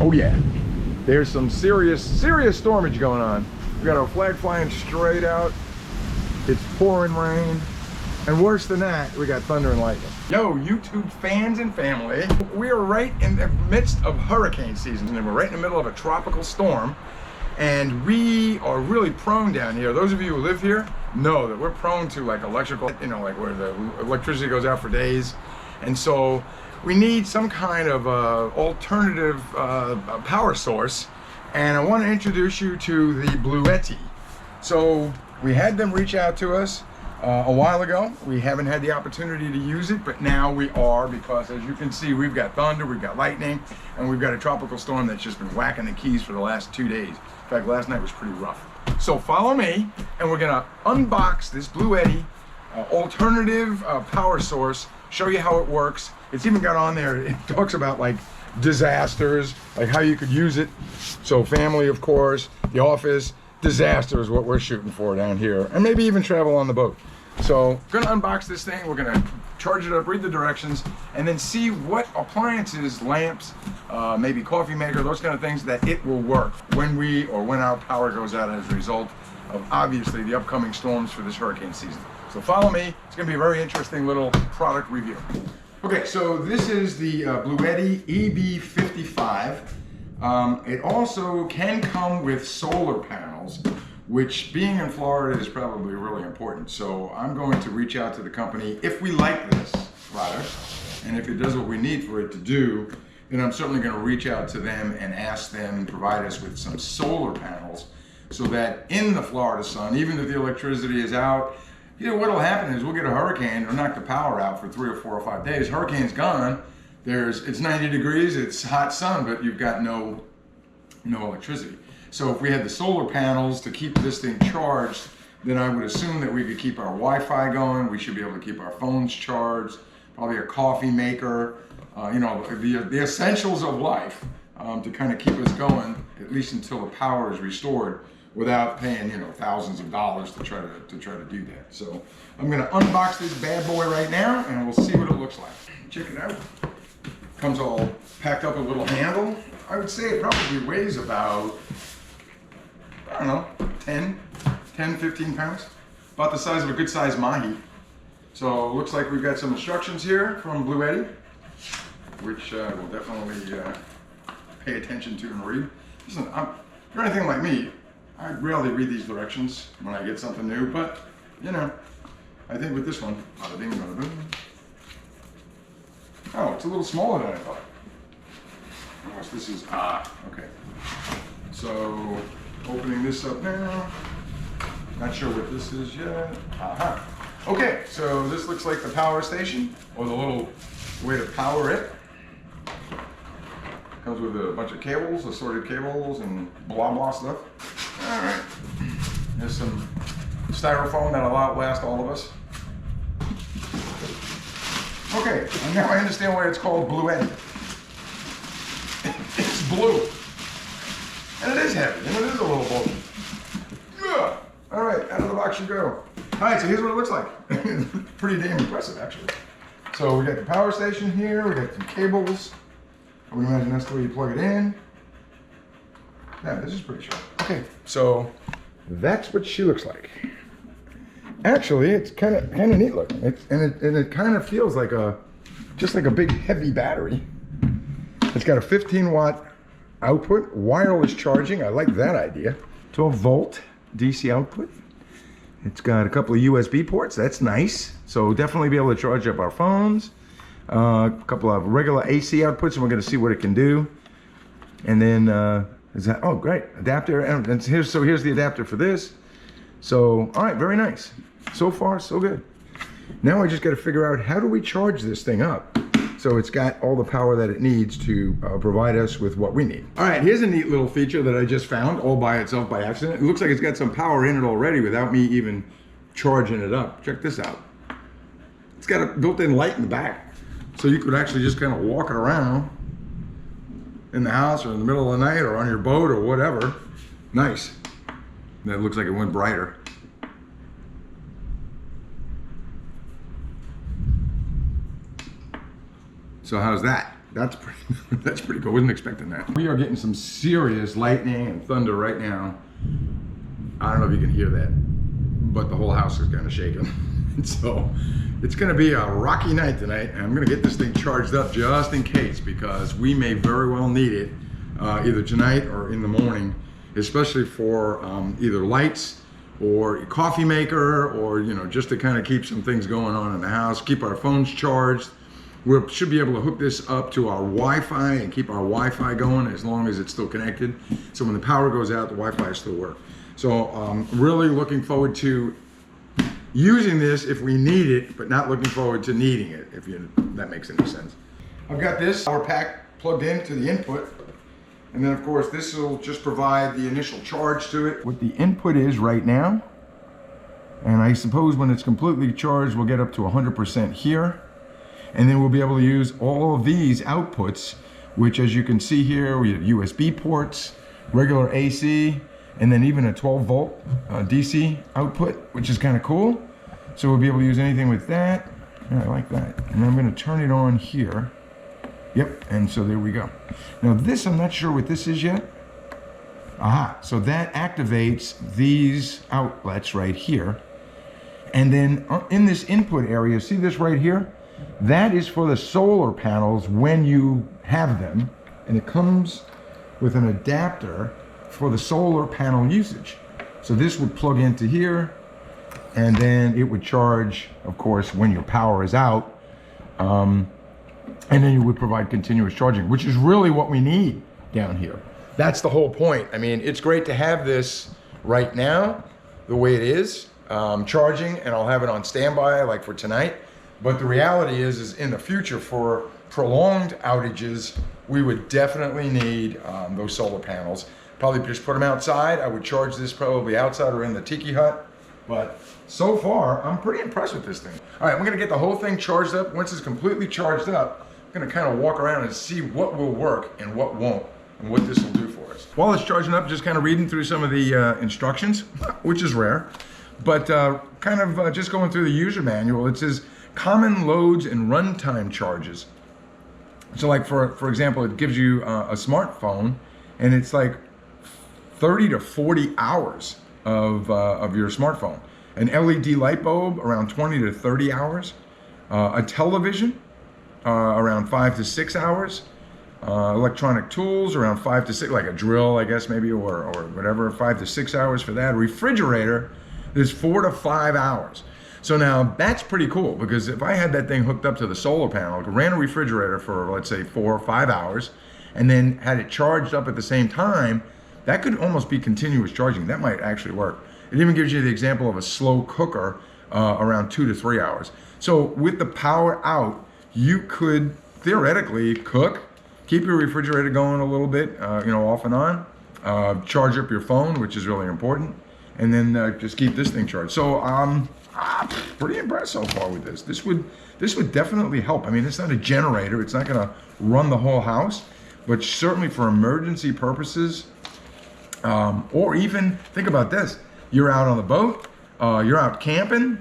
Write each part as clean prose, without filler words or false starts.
Oh yeah, there's some serious stormage going on. We got our flag flying straight out. It's pouring rain. And worse than that, we got thunder and lightning. Yo, YouTube fans and family, we are right in the midst of hurricane season, and we're right in the middle of a tropical storm. And we are really prone down here. Those of you who live here know that we're prone to like electrical, you know, like where the electricity goes out for days. And so we need some kind of alternative power source. And I want to introduce you to the BLUETTI. So we had them reach out to us a while ago. We haven't had the opportunity to use it, but now we are, because as you can see, we've got thunder, we've got lightning, and we've got a tropical storm that's just been whacking the Keys for the last 2 days. In fact, last night was pretty rough. So follow me, and we're gonna unbox this BLUETTI alternative power source, show you how it works. It's even got on there, it talks about like disasters, like how you could use it. So family, of course, the office, disaster is what we're shooting for down here, and maybe even travel on the boat. So gonna unbox this thing, we're gonna charge it up, read the directions, and then see what appliances, lamps, maybe coffee maker, those kind of things, that it will work when our power goes out as a result of obviously the upcoming storms for this hurricane season. So follow me, it's gonna be a very interesting little product review. Okay, so this is the BLUETTI EB55. It also can come with solar panels, which being in Florida is probably really important. So I'm going to reach out to the company if we like this product, and if it does what we need for it to do, then I'm certainly going to reach out to them and ask them to provide us with some solar panels, so that in the Florida sun, even if the electricity is out, you know, what'll happen is we'll get a hurricane or knock the power out for 3 or 4 or 5 days. Hurricane's gone. It's 90 degrees, it's hot sun, but you've got no electricity. So if we had the solar panels to keep this thing charged, then I would assume that we could keep our Wi-Fi going. We should be able to keep our phones charged, probably a coffee maker, you know, the essentials of life to kind of keep us going, at least until the power is restored, without paying, you know, thousands of dollars to try to do that. So I'm gonna unbox this bad boy right now, and we'll see what it looks like. Check it out. Comes all packed up with a little handle. I would say it probably weighs about, I don't know, 10, 15 pounds. About the size of a good sized mahi. So it looks like we've got some instructions here from BLUETTI, which we'll definitely pay attention to and read. Listen, if you're anything like me, I rarely read these directions when I get something new, but you know, I think with this one, bada bing, bada boom. Oh, it's a little smaller than I thought. Unless this is, okay. So, opening this up now. Not sure what this is yet. Aha. Okay, so this looks like the power station, or the little way to power it. Comes with a bunch of cables, assorted cables, and blah blah stuff. All right. There's some styrofoam that'll outlast all of us. Okay, and now I understand why it's called BLUETTI. It's blue. And it is heavy, and it is a little bulky. Yeah. All right, out of the box you go. All right, so here's what it looks like. Pretty damn impressive, actually. So we got the power station here, we got some cables. I would imagine that's the way you plug it in. Yeah, this is pretty sharp. Okay, so that's what she looks like. Actually, it's kind of neat looking. It kind of feels like just like a big heavy battery. It's got a 15-watt output, wireless charging. I like that idea. 12-volt DC output. It's got a couple of USB ports. That's nice. So definitely be able to charge up our phones. A couple of regular AC outputs, and we're going to see what it can do. And then is that? Oh, great, adapter. And here's the adapter for this. So all right, very nice. So far, so good. Now I just got to figure out, how do we charge this thing up so it's got all the power that it needs to provide us with what we need. All right, here's a neat little feature that I just found all by itself by accident. It looks like it's got some power in it already without me even charging it up. Check this out. It's got a built-in light in the back, so you could actually just kind of walk it around in the house or in the middle of the night or on your boat or whatever. Nice. That looks like it went brighter. So how's that? That's pretty cool. Wasn't expecting that. We are getting some serious lightning and thunder right now. I don't know if you can hear that, but the whole house is kind of shaking. So it's going to be a rocky night tonight, and I'm going to get this thing charged up just in case, because we may very well need it either tonight or in the morning, especially for either lights or coffee maker, or just to kind of keep some things going on in the house, keep our phones charged. We should be able to hook this up to our Wi-Fi and keep our Wi-Fi going as long as it's still connected. So when the power goes out, the Wi-Fi still works. So really looking forward to using this if we need it, but not looking forward to needing it, if that makes any sense. I've got this power pack plugged into the input, and then of course this will just provide the initial charge to it. What the input is right now, and I suppose when it's completely charged we'll get up to 100% here, and then we'll be able to use all of these outputs, which as you can see here, we have USB ports, regular AC, and then even a 12 volt DC output, which is kind of cool. So we'll be able to use anything with that. Yeah, I like that. And I'm going to turn it on here. Yep, and so there we go. Now this, I'm not sure what this is yet. Aha, so that activates these outlets right here. And then in this input area, see this right here? That is for the solar panels when you have them. And it comes with an adapter for the solar panel usage. So this would plug into here, and then it would charge, of course, when your power is out. And then you would provide continuous charging, which is really what we need down here. That's the whole point. I mean, it's great to have this right now, the way it is, charging, and I'll have it on standby like for tonight. But the reality is in the future, for prolonged outages, we would definitely need those solar panels. Probably just put them outside. I would charge this probably outside or in the tiki hut. But so far, I'm pretty impressed with this thing. All right, we're gonna get the whole thing charged up. Once it's completely charged up, I'm gonna kind of walk around and see what will work and what won't, and what this will do for us. While it's charging up, just kind of reading through some of the instructions, which is rare, but just going through the user manual. It says common loads and runtime charges. So like for example, it gives you a smartphone, and it's like 30 to 40 hours of your smartphone. An LED light bulb, around 20 to 30 hours. A television, around 5 to 6 hours. Electronic tools, around 5 to 6, like a drill, I guess, maybe, or whatever, 5 to 6 hours for that. A refrigerator is 4 to 5 hours. So now that's pretty cool, because if I had that thing hooked up to the solar panel, ran a refrigerator for, let's say, 4 or 5 hours, and then had it charged up at the same time, that could almost be continuous charging. That might actually work. It even gives you the example of a slow cooker, around 2 to 3 hours. So with the power out, you could theoretically cook, keep your refrigerator going a little bit, off and on, charge up your phone, which is really important, and then just keep this thing charged. So I'm pretty impressed so far with this. This would definitely help. I mean, it's not a generator. It's not gonna run the whole house, but certainly for emergency purposes, or even, think about this, you're out on the boat, you're out camping,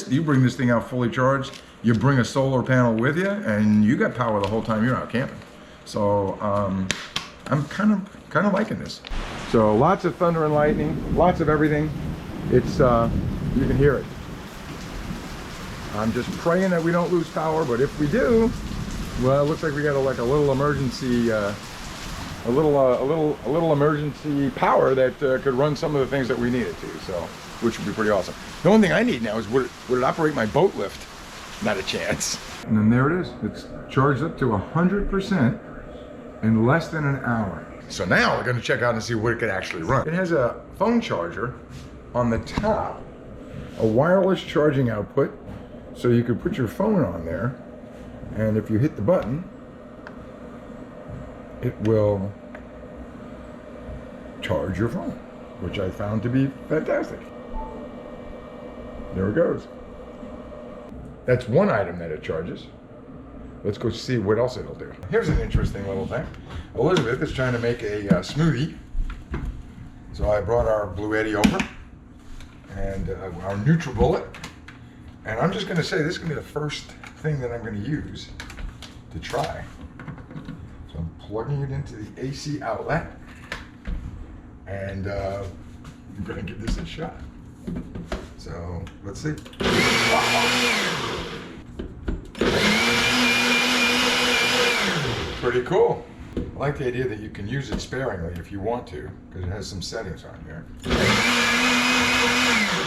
you bring this thing out fully charged, you bring a solar panel with you, and you got power the whole time you're out camping. So I'm kind of liking this. So lots of thunder and lightning, lots of everything. It's you can hear it. I'm just praying that we don't lose power, but if we do, well, it looks like we got a little emergency, a little emergency power that could run some of the things that we need it to. So, which would be pretty awesome. The only thing I need now is would it operate my boat lift? Not a chance. And then there it is. It's charged up to 100% in less than an hour. So now we're going to check out and see what it could actually run. It has a phone charger on the top, a wireless charging output, so you could put your phone on there, and if you hit the button, it will charge your phone, which I found to be fantastic. There it goes. That's one item that it charges. Let's go see what else it'll do. Here's an interesting little thing. Elizabeth is trying to make a smoothie. So I brought our BLUETTI over and our NutriBullet. And I'm just gonna say this is gonna be the first thing that I'm gonna use to try. So I'm plugging it into the AC outlet, and I'm gonna give this a shot. So let's see. Pretty cool. I like the idea that you can use it sparingly if you want to, because it has some settings on here.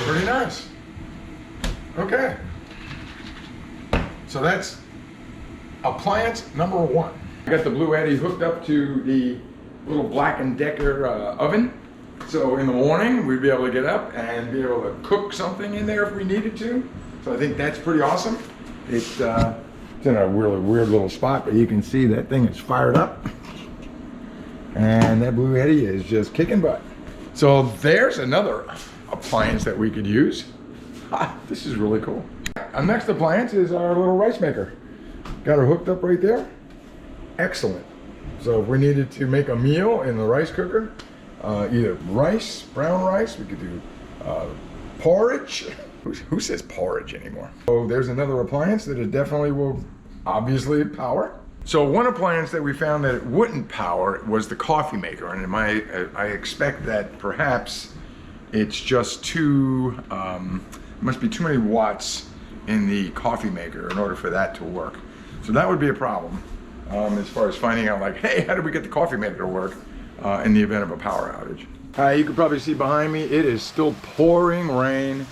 Pretty nice. Okay. So that's appliance number 1. I got the BLUETTI hooked up to the little Black & Decker oven. So in the morning, we'd be able to get up and be able to cook something in there if we needed to. So I think that's pretty awesome. It's in a really weird little spot, but you can see that thing is fired up. And that BLUETTI is just kicking butt. So there's another appliance that we could use. This is really cool. Our next appliance is our little rice maker. Got her hooked up right there. Excellent. So if we needed to make a meal in the rice cooker, either rice, brown rice, we could do porridge. Who says porridge anymore? So there's another appliance that it definitely will obviously power. So one appliance that we found that it wouldn't power was the coffee maker, and I expect that perhaps it's just too, must be too many watts in the coffee maker in order for that to work. So that would be a problem as far as finding out, like, hey, how do we get the coffee maker to work in the event of a power outage? You can probably see behind me, it is still pouring rain.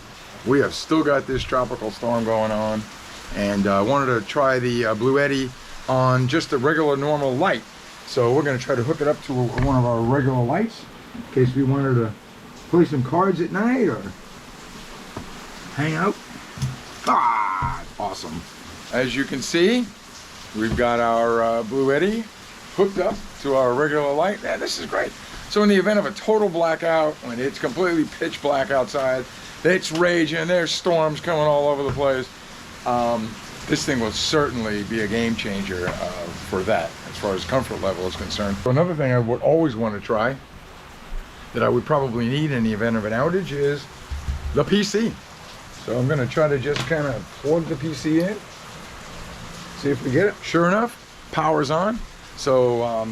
We have still got this tropical storm going on, and I wanted to try the BLUETTI on just a regular normal light. So we're going to try to hook it up to one of our regular lights in case we wanted to play some cards at night or hang out. Awesome. As you can see, we've got our BLUETTI hooked up to our regular light. Yeah, this is great. So in the event of a total blackout, when it's completely pitch black outside, it's raging, there's storms coming all over the place, this thing will certainly be a game changer for that, as far as comfort level is concerned. So another thing I would always want to try, that I would probably need in the event of an outage, is the PC. So I'm going to try to just kind of plug the PC in, see if we get it. Sure enough, power's on. So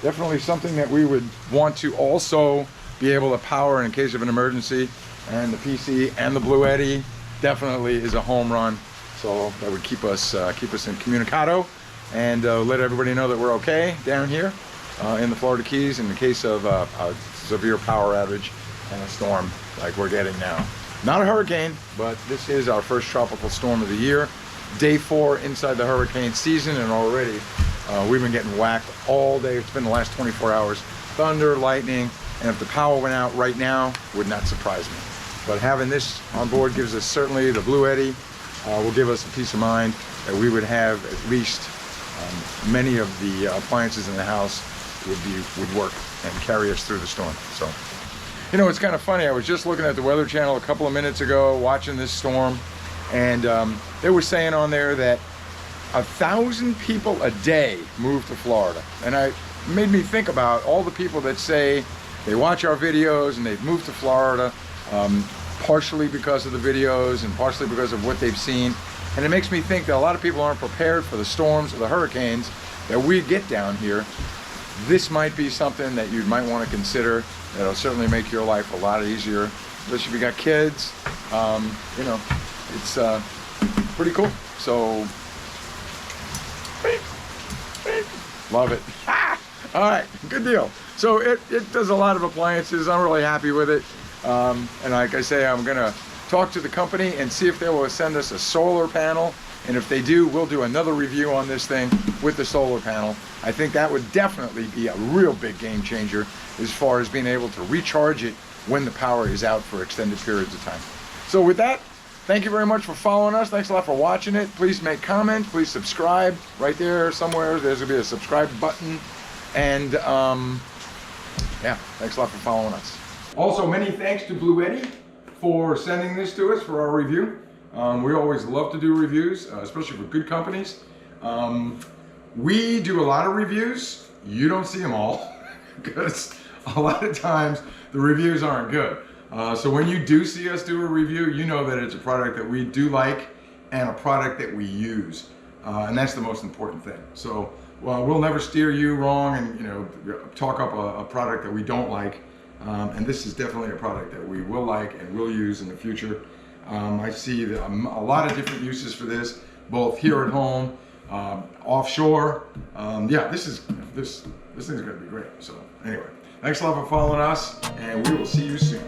definitely something that we would want to also be able to power in case of an emergency. And the PC and the BLUETTI definitely is a home run. So that would keep us incommunicado and let everybody know that we're okay down here in the Florida Keys in the case of a severe power outage and a storm like we're getting now. Not a hurricane, but this is our first tropical storm of the year. Day 4 inside the hurricane season, and already we've been getting whacked all day. It's been the last 24 hours. Thunder, lightning, and if the power went out right now, would not surprise me. But having this on board gives us, certainly the BLUETTI will give us a peace of mind that we would have at least many of the appliances in the house would work and carry us through the storm. So, you know, it's kind of funny. I was just looking at the Weather Channel a couple of minutes ago, watching this storm, and they were saying on there that 1,000 people a day move to Florida. And it made me think about all the people that say they watch our videos and they've moved to Florida, partially because of the videos and partially because of what they've seen. And it makes me think that a lot of people aren't prepared for the storms or the hurricanes that we get down here. This might be something that you might want to consider. That'll certainly make your life a lot easier, especially if you got kids. You know, it's pretty cool. So, love it. All right, good deal. So it does a lot of appliances. I'm really happy with it. And like I say, I'm gonna talk to the company and see if they will send us a solar panel. And if they do, we'll do another review on this thing with the solar panel. I think that would definitely be a real big game changer as far as being able to recharge it when the power is out for extended periods of time. So with that, thank you very much for following us. Thanks a lot for watching it. Please make comments. Please subscribe. Right there somewhere, there's gonna be a subscribe button. And yeah, thanks a lot for following us. Also, many thanks to BLUETTI for sending this to us for our review. We always love to do reviews, especially for good companies. We do a lot of reviews. You don't see them all because a lot of times the reviews aren't good. So when you do see us do a review, you know that it's a product that we do like and a product that we use. and that's the most important thing. So we'll never steer you wrong and, you know, talk up a product that we don't like. And this is definitely a product that we will like and will use in the future. I see a lot of different uses for this, both here at home, offshore. Yeah, this thing's gonna be great. So anyway, thanks a lot for following us, and we will see you soon.